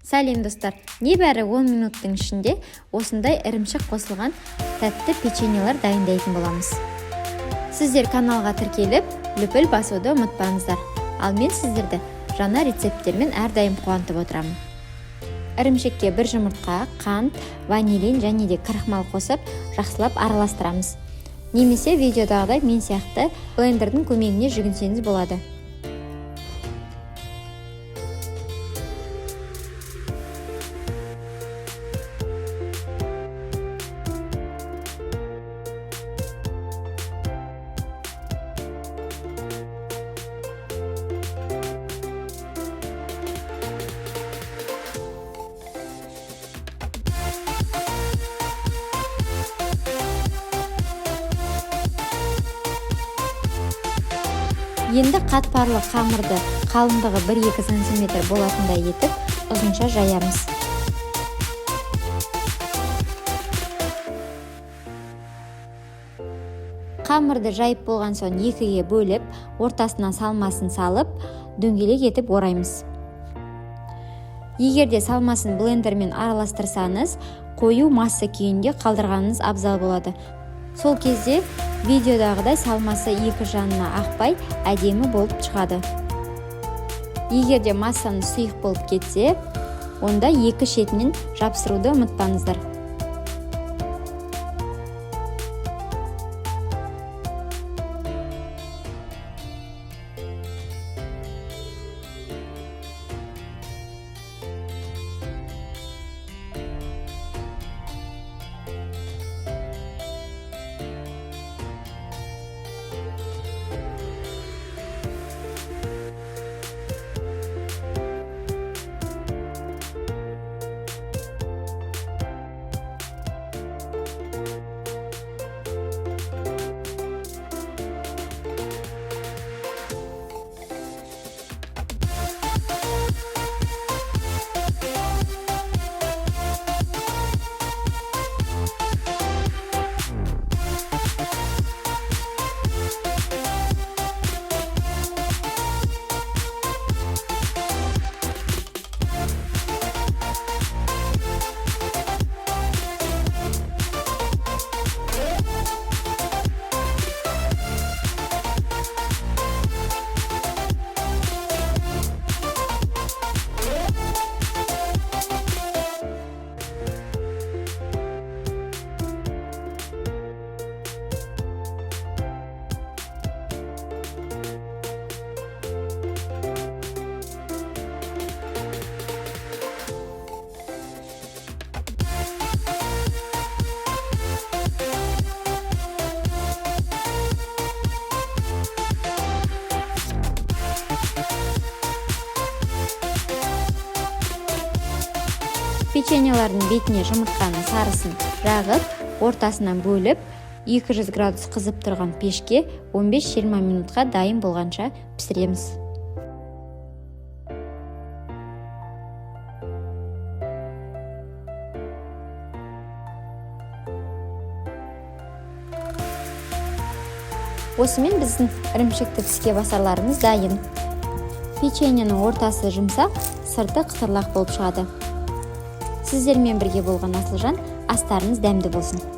Сәлем достар, небәрі 10 минуттың ішінде осындай ірімшік қосылған тәтті печеньелер дайындайтын боламыз. Сіздер каналға тіркеліп, лүпіл басуды ұмытпаңыздар. Ал мен сіздерді жаңа рецепттермен әрдайым қуантып отырамын. Ірімшікке бір жұмыртқа, қант, ванилин және де крахмал қосып, жақсылап араластырамыз. Немесе видеодағыдай мен сияқты блендердің көмегіне жүгінсеңіз болады. Енді қатпарлы қамырды қалыңдығы 1-2 см болатындай етіп ұзынша жаямыз. Қамырды жайып болған соң екіге бөліп, ортасына салмасын салып, дөңгелек етіп ораймыз. Егерде салмасын блендермен араластырсаңыз, қою масса күйінде қалдырғаныңыз абзал болады. Сол кезде видеодағыдай салмасы екі жанына ақпай, әдемі болып шығады. Егерде массаны сұйық болып кетсе, онда екі шетінен жапсыруды ұмытпаңыздар. Печеньелердің бетіне жұмыртқаның сарысын жағып, ортасынан бөліп, 200 градус қызып тұрған пешке 15-20 минутқа дайын болғанша пісіреміз. Осымен біздің ірімшікті піске басарларымыз дайын. Печеньенің ортасы жұмсақ, сырты қытырлақ болып шығады. Сіздермен бірге болған Асылжан, астарыңыз дәмді болсын.